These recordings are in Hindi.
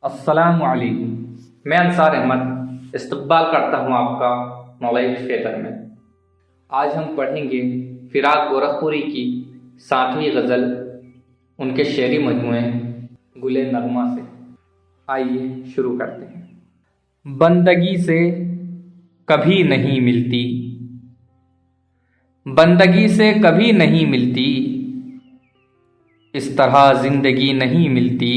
अस्सलामुअलैकुम। मैं अंसार अहमद इस्तकबाल करता हूँ आपका मौलाना थिएटर में। आज हम पढ़ेंगे फिराक गोरखपुरी की 60वीं गज़ल उनके शेरी मजमूए गुले नगमा से। आइए शुरू करते हैं। बंदगी से कभी नहीं मिलती, बंदगी से कभी नहीं मिलती, इस तरह जिंदगी नहीं मिलती।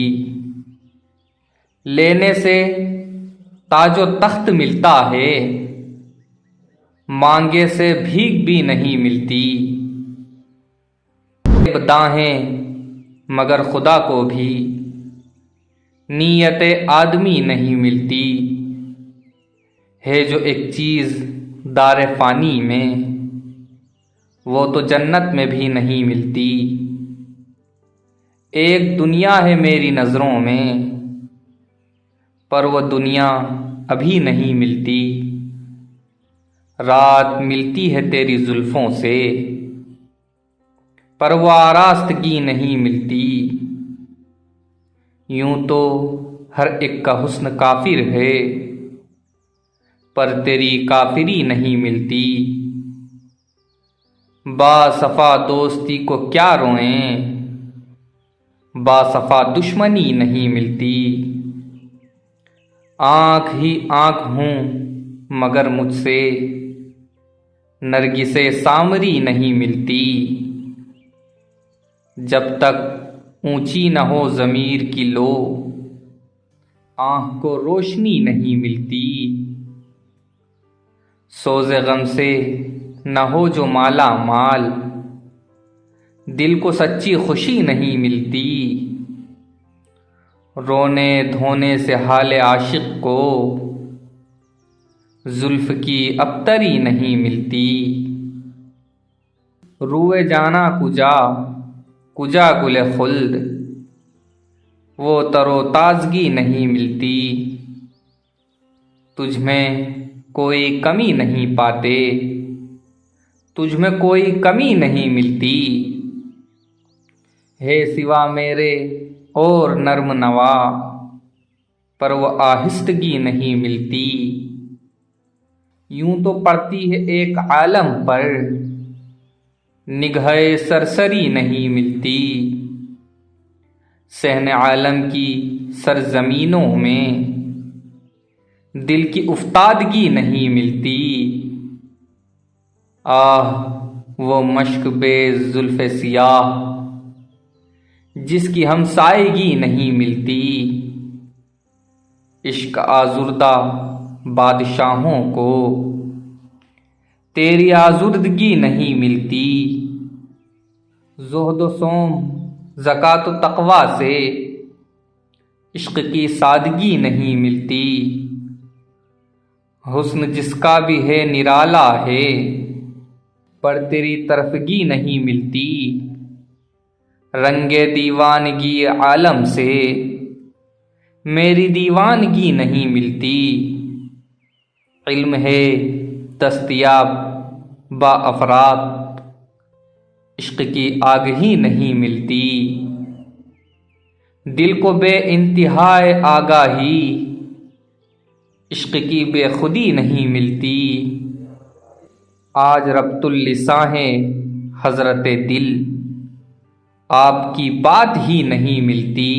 लेने से ताजो तख्त मिलता है, मांगे से भीख भी नहीं मिलती। दाहें मगर खुदा को भी नीयत आदमी नहीं मिलती है। जो एक चीज़ दारे फ़ानी में, वो तो जन्नत में भी नहीं मिलती। एक दुनिया है मेरी नज़रों में, पर वह दुनिया अभी नहीं मिलती। रात मिलती है तेरी जुल्फ़ों से, पर वह आरास्तगी नहीं मिलती। यूं तो हर एक का हुस्न काफिर है, पर तेरी काफिरी नहीं मिलती। बासफ़ा दोस्ती को क्या रोएं, बासफ़ा दुश्मनी नहीं मिलती। आँख ही आँख हूँ मगर मुझसे नरगिसे सामरी नहीं मिलती। जब तक ऊंची न हो ज़मीर की लो, आँख को रोशनी नहीं मिलती। सोज़े गम से न हो जो माला माल, दिल को सच्ची खुशी नहीं मिलती। रोने धोने से हाले आशिक को जुल्फ की अबतरी नहीं मिलती। रुए जाना कुजा कुजा गुले खुल्द, वो तरो ताजगी नहीं मिलती। तुझ में कोई कमी नहीं पाते, तुझ में कोई कमी नहीं मिलती। है सिवा मेरे और नर्म नवा, पर वह आहिस्तगी नहीं मिलती। यूं तो पड़ती है एक आलम पर, निगाहे सरसरी नहीं मिलती। सहने आलम की सरजमीनों में, दिल की उफ्तादगी नहीं मिलती। आह वो मश्क बेज़ जुल्फ़े सियाह, जिसकी हमसायगी नहीं मिलती। इश्क आजुर्दा बादशाहों को तेरी आजुर्दगी नहीं मिलती। ज़ुहद सोम ज़कात तक़वा से इश्क की सादगी नहीं मिलती। हुस्न जिसका भी है निराला है, पर तेरी तरफगी नहीं मिलती। रंगे दीवानगी आलम से मेरी दीवानगी नहीं मिलती। इल्म है दस्तयाब बा अफरात, इश्क की आग ही नहीं मिलती। दिल को बे इंतहाए आगाही, इश्क की बेखुदी नहीं मिलती। आज रब्तुल लिसां है हज़रत दिल, आपकी बात ही नहीं मिलती।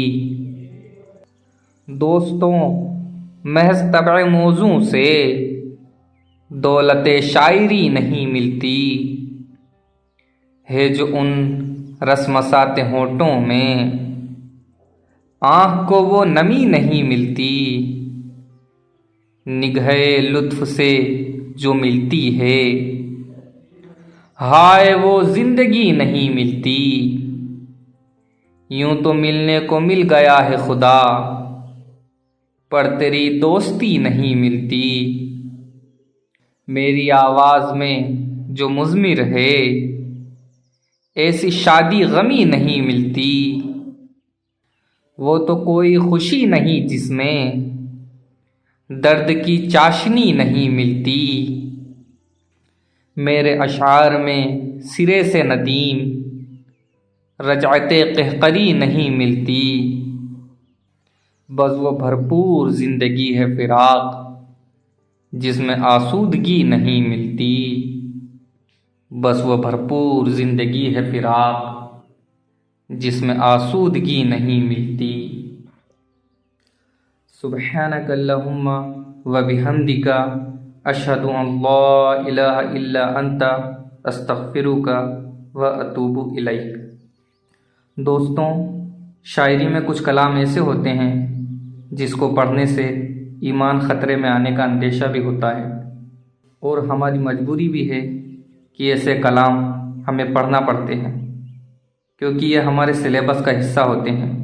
दोस्तों महज तबअ मौजू से दौलत शायरी नहीं मिलती। है जो उन रस्मसाते होठों में, आँख को वो नमी नहीं मिलती। निगाहे लुत्फ से जो मिलती है, हाय वो जिंदगी नहीं मिलती। यूं तो मिलने को मिल गया है खुदा, पर तेरी दोस्ती नहीं मिलती। मेरी आवाज़ में जो मुज़मिर है, ऐसी शादी गमी नहीं मिलती। वो तो कोई खुशी नहीं जिसमें दर्द की चाशनी नहीं मिलती। मेरे अशार में सिरे से नदीम रजअते कहकरी नहीं मिलती। बस वो भरपूर जिंदगी है फिराक जिसमें आसूदगी नहीं मिलती। बस वो भरपूर जिंदगी है फिराक जिसमें आसूदगी नहीं मिलती। सुब्हानक अल्लाहुम्मा व बिहम्दिका अशहदु अल्ला इलाहा इल्ला अंता अस्तगफिरुका व अतूबु इलैक। दोस्तों, शायरी में कुछ कलाम ऐसे होते हैं जिसको पढ़ने से ईमान ख़तरे में आने का अंदेशा भी होता है, और हमारी मजबूरी भी है कि ऐसे कलाम हमें पढ़ना पड़ते हैं क्योंकि ये हमारे सिलेबस का हिस्सा होते हैं।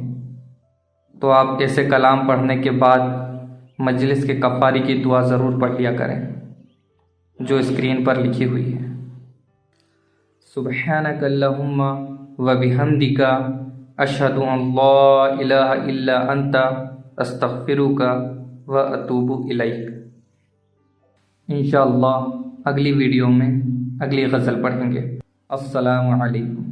तो आप ऐसे कलाम पढ़ने के बाद मजलिस के कफ़ारी की दुआ ज़रूर पढ़ लिया करें जो स्क्रीन पर लिखी हुई है। सुब्हानक अल्लाहुम्मा व बिहम्दिका अशहदु अल्ला इलाहा इल्ला अंता अस्तगफिरुका व अतूबु इलैक। इंशाअल्लाह अगली वीडियो में अगली गज़ल पढ़ेंगे। अस्सलामु अलैकुम।